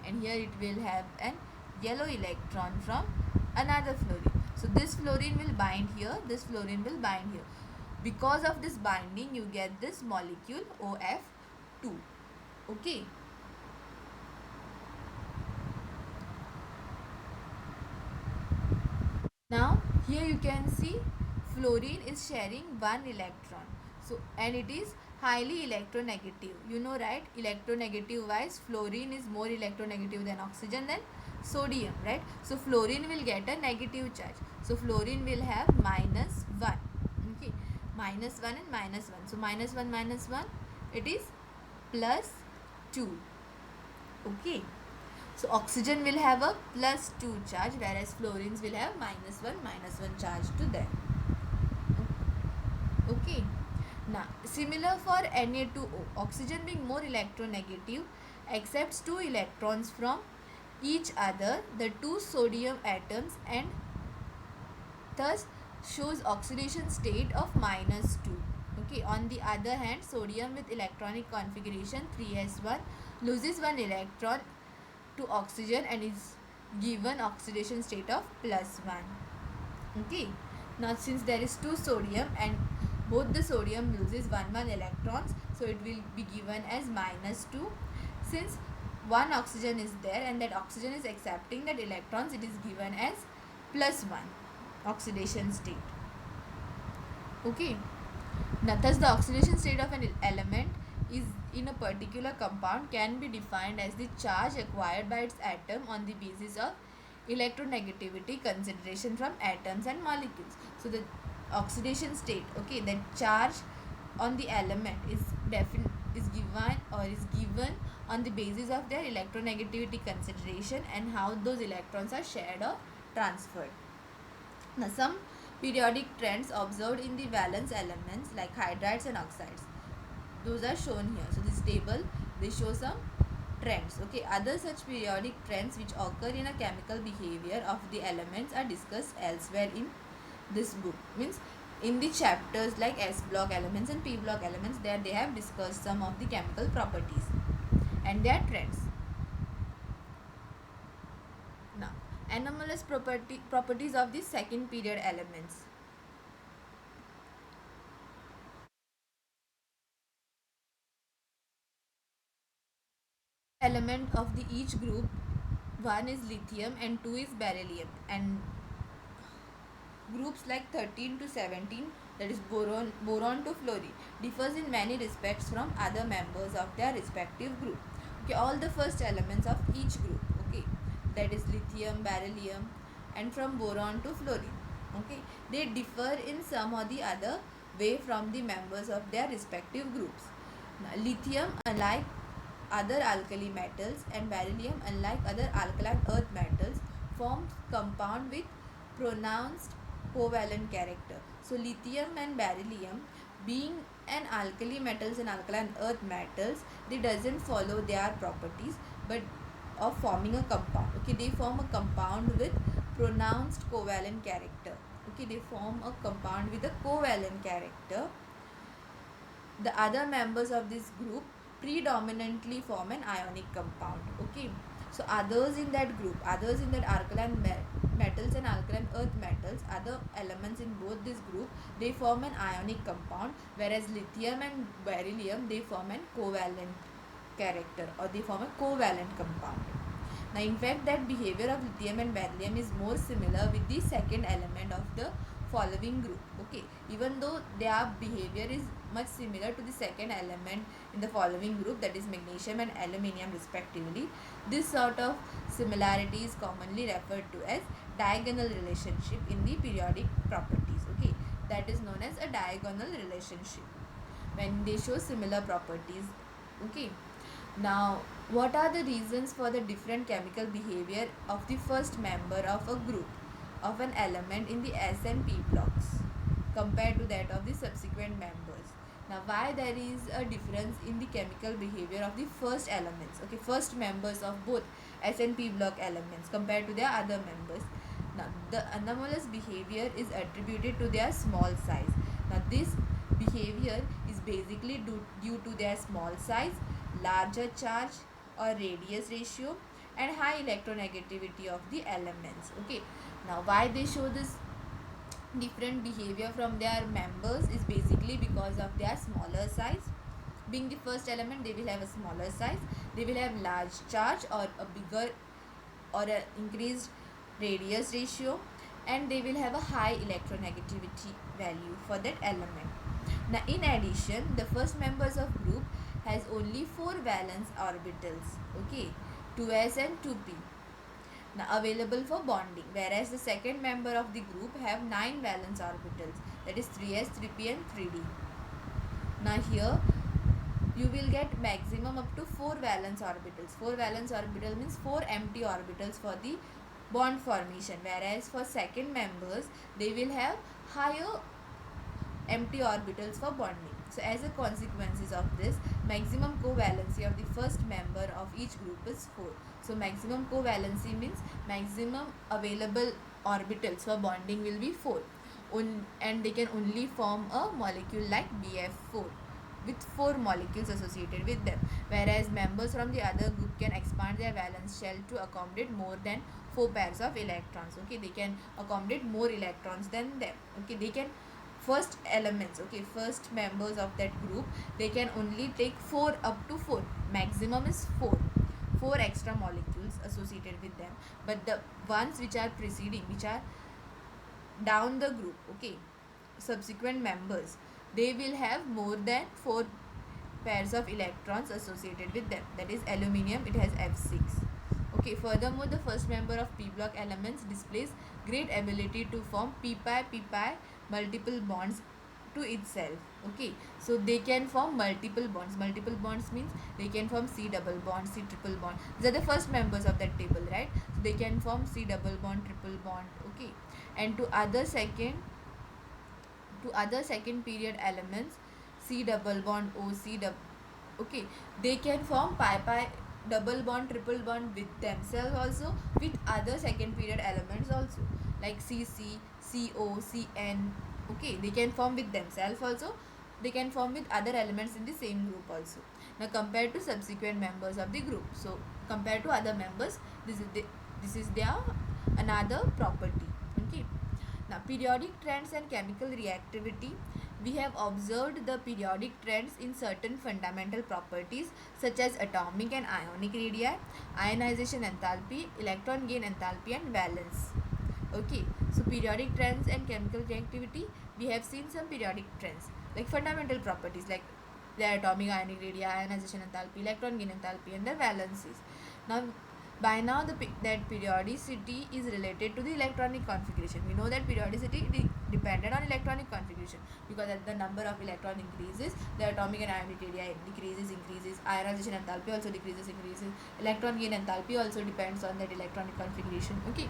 and here it will have an yellow electron from another fluorine. So this fluorine will bind here, this fluorine will bind here. Because of this binding you get this molecule OF2. Okay, now here you can see fluorine is sharing 1 electron, so, and it is highly electronegative, you know, right? Electronegative wise, fluorine is more electronegative than oxygen than sodium, right? So fluorine will get a negative charge, so fluorine will have -1. Okay, -1 and -1, so -1 -1, it is +2. Okay, so oxygen will have a +2 charge, whereas fluorines will have -1 charge to them. Okay, now similar for Na2O, oxygen being more electronegative accepts 2 electrons from each other, the 2 sodium atoms, and thus shows oxidation state of -2. Okay, on the other hand, sodium with electronic configuration 3s1 loses 1 electron to oxygen and is given oxidation state of +1. Okay, now since there is 2 sodium and both the sodium loses 1 electrons, so it will be given as -2. Since one oxygen is there and that oxygen is accepting that electrons, it is given as +1 oxidation state. Okay, now thus the oxidation state of an element is in a particular compound can be defined as the charge acquired by its atom on the basis of electronegativity consideration from atoms and molecules. So the oxidation state, okay, the charge on the element is given on the basis of their electronegativity consideration and how those electrons are shared or transferred. Now some periodic trends observed in the valence elements like hydrides and oxides, those are shown here. So this table, they show some trends. Okay, other such periodic trends which occur in a chemical behavior of the elements are discussed elsewhere in this book. Means in the chapters like S block elements and P block elements, there they have discussed some of the chemical properties and their trends. Now anomalous properties of the second period elements. Element of the each group, one is lithium and two is beryllium, and groups like 13 to 17, that is boron to fluorine, differs in many respects from other members of their respective group. Okay, all the first elements of each group, okay, that is lithium, beryllium, and from boron to fluorine, okay, they differ in some or the other way from the members of their respective groups. Now, lithium, unlike other alkali metals, and beryllium, unlike other alkaline earth metals, forms compound with pronounced covalent character. So lithium and beryllium, being an alkali metals and alkaline earth metals, they doesn't follow their properties but of forming a compound. Okay, they form a compound with pronounced covalent character. Okay, they form a compound with a covalent character. The other members of this group predominantly form an ionic compound. Okay, so others in that group, others in that alkaline metals and alkaline earth metals, other elements in both this group, they form an ionic compound, whereas lithium and beryllium, they form an covalent character, or they form a covalent compound. Now, in fact, that behavior of lithium and beryllium is more similar with the second element of the following group. Okay, even though their behavior is much similar to the second element in the following group, that is magnesium and aluminium respectively, this sort of similarity is commonly referred to as diagonal relationship in the periodic properties. Okay, that is known as a diagonal relationship when they show similar properties. Okay, now, what are the reasons for the different chemical behavior of the first member of a group of an element in the S and P blocks compared to that of the subsequent members? Now, why there is a difference in the chemical behavior of the first elements, okay, first members of both S and P block elements compared to their other members? Now, the anomalous behavior is attributed to their small size. Now, this behavior is basically due to their small size, larger charge or radius ratio, and high electronegativity of the elements. Okay, now why they show this different behavior from their members is basically because of their smaller size. Being the first element, they will have a smaller size, they will have large charge or a bigger or an increased radius ratio, and they will have a high electronegativity value for that element. Now, in addition, the first members of group has only 4 valence orbitals, okay, 2s and 2p, now available for bonding, whereas the second member of the group have 9 valence orbitals, that is 3s, 3p and 3d. Now here you will get maximum up to 4 valence orbitals. 4 valence orbital means 4 empty orbitals for the bond formation, whereas for second members they will have higher empty orbitals for bonding. So as a consequences of this, maximum covalency of the first member of each group is 4. So maximum covalency means maximum available orbitals for bonding will be 4, and they can only form a molecule like BF4 with 4 molecules associated with them, whereas members from the other group can expand their valence shell to accommodate more than 4 pairs of electrons. Okay, they can accommodate more electrons than them. Okay, they can first elements, okay, first members of that group, they can only take 4 up to 4, maximum is 4 extra molecules associated with them, but the ones which are preceding, which are down the group, okay, subsequent members, they will have more than 4 pairs of electrons associated with them, that is aluminium, it has F6. Okay, furthermore, the first member of p block elements displays great ability to form p-pi multiple bonds to itself. Okay, so they can form multiple bonds means they can form C double bond, C triple bond. These are the first members of that table, right? So they can form C double bond, triple bond. Okay, and to other second period elements, C double bond, O C double, okay, they can form pi double bond, triple bond with themselves also, with other second period elements also, like CC, CO, CN. Okay, they can form with themselves also, they can form with other elements in the same group also. Now compared to subsequent members of the group, so compared to other members, this is their another property. Okay, now periodic trends and chemical reactivity. We have observed the periodic trends in certain fundamental properties such as atomic and ionic radii, ionization enthalpy, electron gain enthalpy and valence. Okay, So periodic trends and chemical reactivity, we have seen some periodic trends like fundamental properties like their atomic ionic radii, ionization enthalpy, electron gain enthalpy, and their valencies. Now, by now that periodicity is related to the electronic configuration. We know that periodicity depended on electronic configuration, because as the number of electron increases, the atomic and ionic radii increases, ionization enthalpy also increases, electron gain enthalpy also depends on that electronic configuration. Okay,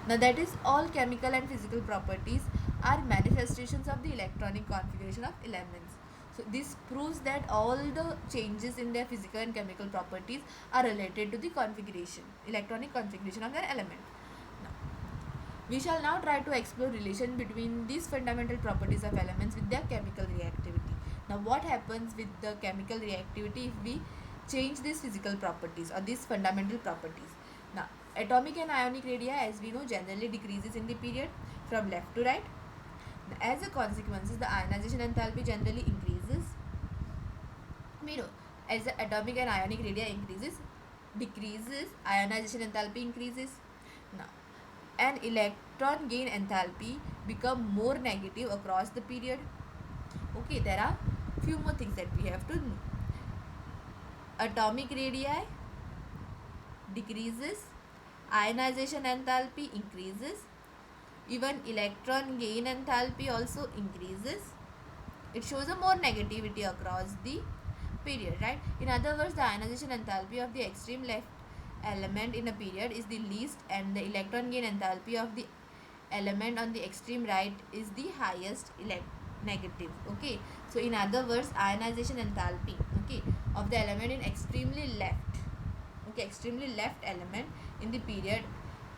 now that is all chemical and physical properties are manifestations of the electronic configuration of elements. So this proves that all the changes in their physical and chemical properties are related to the configuration, electronic configuration of their element. Now, we shall now try to explore relation between these fundamental properties of elements with their chemical reactivity. Now, what happens with the chemical reactivity if we change these physical properties or these fundamental properties? Now, atomic and ionic radii, as we know, generally decreases in the period from left to right. As a consequence, the ionization enthalpy generally increases. We know as the atomic and ionic radii decreases, ionization enthalpy increases. Now, an electron gain enthalpy become more negative across the period. Okay, there are few more things that we have to know. Atomic radii decreases, ionization enthalpy increases, even electron gain enthalpy also increases. It shows a more negativity across the period, right? In other words, the ionization enthalpy of the extreme left element in a period is the least, and the electron gain enthalpy of the element on the extreme right is the highest negative. Okay, so in other words, ionization enthalpy, okay, of the element in extremely left, okay, extremely left element in the period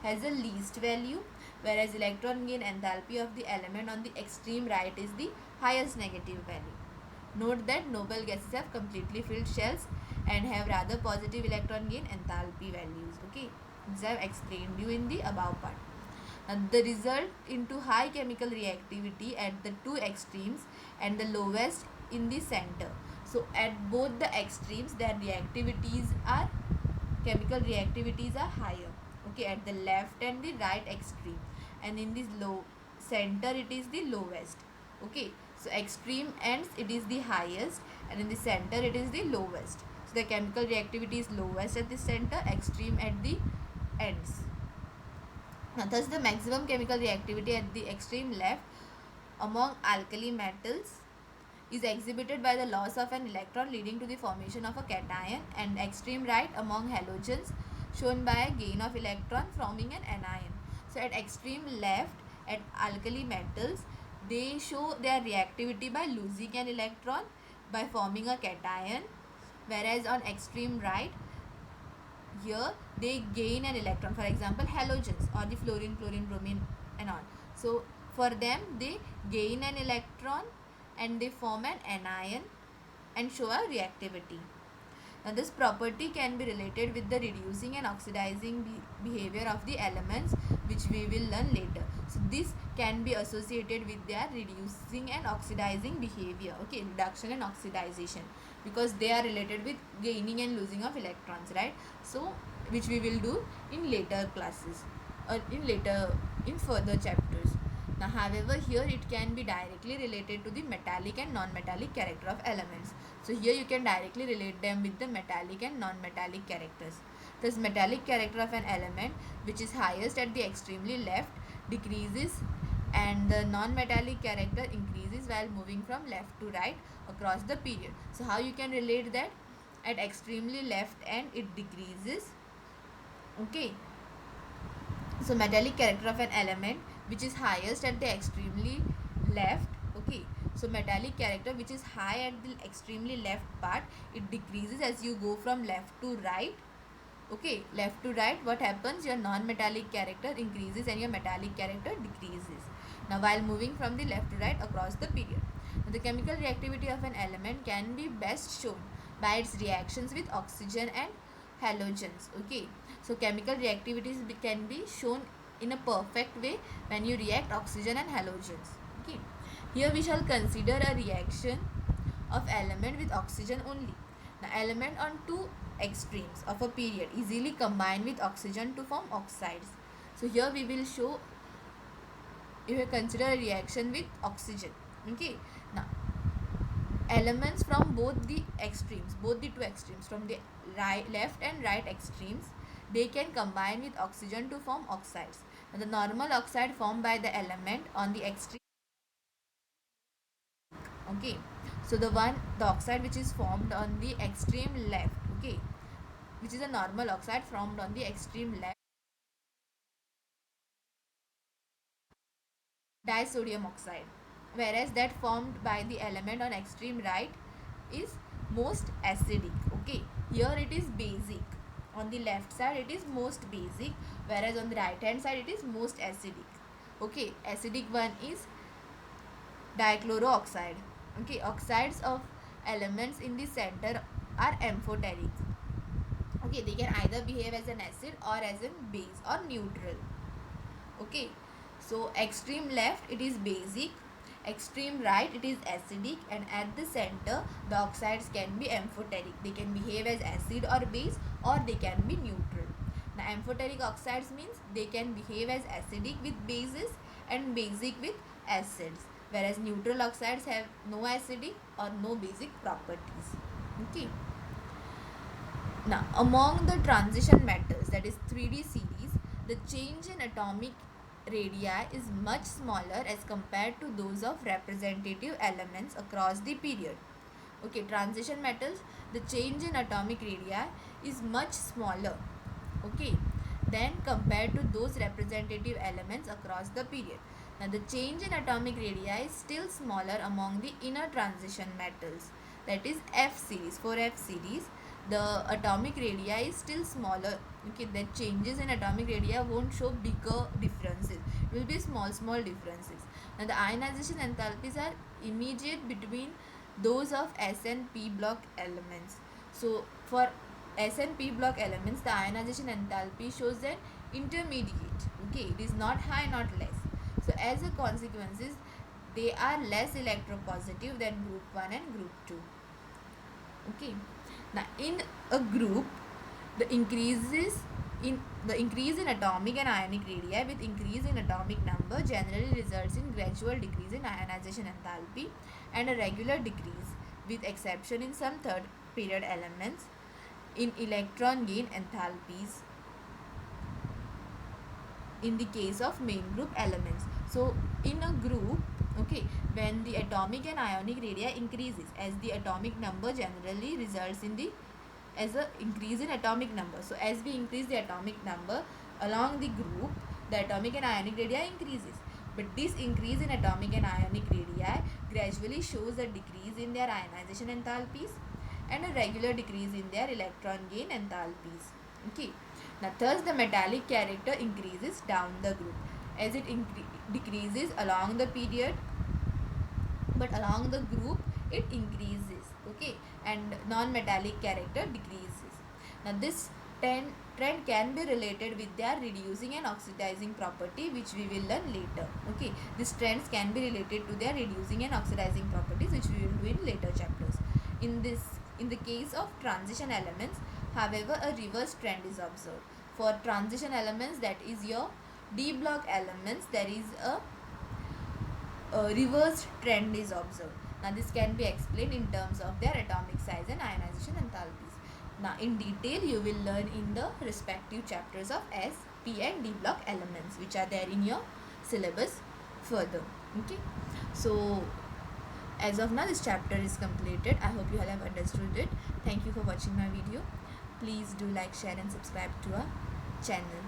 has the least value, whereas electron gain enthalpy of the element on the extreme right is the highest negative value. Note that noble gases have completely filled shells and have rather positive electron gain enthalpy values. Okay, this I have explained you in the above part. The result into high chemical reactivity at the two extremes and the lowest in the center. So at both the extremes, their reactivities are chemical reactivities are higher. Okay, at the left and the right extreme, and in this low center it is the lowest. Okay, so extreme ends it is the highest, and in the center it is the lowest. So the chemical reactivity is lowest at the center, extreme at the ends. Now, thus the maximum chemical reactivity at the extreme left among alkali metals is exhibited by the loss of an electron leading to the formation of a cation, and extreme right among halogens shown by a gain of electron forming an anion. So at extreme left at alkali metals, they show their reactivity by losing an electron by forming a cation, whereas on extreme right here they gain an electron, for example halogens or the fluorine, chlorine, bromine and all. So for them they gain an electron and they form an anion and show a reactivity. Now this property can be related with the reducing and oxidizing behavior of the elements, which we will learn later. So this can be associated with their reducing and oxidizing behavior. Okay, reduction and oxidization, because they are related with gaining and losing of electrons, right? So which we will do in later classes or in further chapters. Now, however, here it can be directly related to the metallic and non-metallic character of elements. So, here you can directly relate them with the metallic and non-metallic characters. Thus, metallic character of an element, which is highest at the extremely left, decreases, and the non-metallic character increases while moving from left to right across the period. So, how you can relate that? At extremely left end, it decreases. Okay. So, metallic character of an element which is highest at the extremely left. Okay, so metallic character which is high at the extremely left part, it decreases as you go from left to right. Okay, left to right, what happens? Your non-metallic character increases and your metallic character decreases. Now, while moving from the left to right across the period. Now, the chemical reactivity of an element can be best shown by its reactions with oxygen and halogens. Okay, so chemical reactivities can be shown in a perfect way when you react oxygen and halogens. Okay, here we shall consider a reaction of element with oxygen only. The element on two extremes of a period easily combine with oxygen to form oxides. So here we will show you have consider a reaction with oxygen. Okay, now elements from both the extremes, both the two extremes, from the right, left and right extremes, they can combine with oxygen to form oxides. Now, the normal oxide formed by the element on the extreme. Okay, so the oxide which is formed on the extreme left, okay, which is a normal oxide formed on the extreme left, disodium oxide, whereas that formed by the element on extreme right is most acidic. Okay, here it is basic. On the left side it is most basic, whereas on the right hand side it is most acidic. Okay, acidic one is dichlorooxide. Okay, oxides of elements in the center are amphoteric. Okay, they can either behave as an acid or as a base or neutral. Okay, so extreme left it is basic, extreme right it is acidic, and at the center the oxides can be amphoteric. They can behave as acid or base, or they can be neutral. Now amphoteric oxides means they can behave as acidic with bases and basic with acids, whereas neutral oxides have no acidic or no basic properties. Okay, now among the transition metals, that is 3D series, the change in atomic radii is much smaller as compared to those of representative elements across the period. Okay, transition metals, the change in atomic radii is much smaller, okay, than compared to those representative elements across the period. Now the change in atomic radii is still smaller among the inner transition metals, that is F series. For F series, the atomic radii is still smaller. Okay, the changes in atomic radii won't show bigger differences, it will be small differences. Now the ionization enthalpies are immediate between those of S and P block elements. So for S and P block elements, the ionization enthalpy shows an intermediate. Okay, it is not high, not less. So as a consequence, they are less electropositive than group 1 and group 2. Okay, now in a group, the increases in the increase in atomic and ionic radii with increase in atomic number generally results in gradual decrease in ionization enthalpy and a regular decrease, with exception in some third period elements, in electron gain enthalpies in the case of main group elements. So in a group, okay, when the atomic and ionic radii increases, as the atomic number generally results in the as a increase in atomic number. So as we increase the atomic number along the group, the atomic and ionic radii increases. But this increase in atomic and ionic radii gradually shows a decrease in their ionization enthalpies and a regular decrease in their electron gain enthalpies. Okay. Now thus the metallic character increases down the group as it decreases along the period, but along the group it increases. Okay, and non-metallic character decreases. Now this trend can be related with their reducing and oxidizing property, which we will learn later. Okay, these trends can be related to their reducing and oxidizing properties, which we will do in later chapters. In the case of transition elements, however, a reverse trend is observed. For transition elements, that is your D block elements, there is a reverse trend is observed. Now this can be explained in terms of their atomic size and ionization enthalpies. Now in detail you will learn in the respective chapters of S, P and D block elements, which are there in your syllabus further. Okay, so as of now this chapter is completed. I hope you all have understood it. Thank you for watching my video. Please do like, share and subscribe to our channel.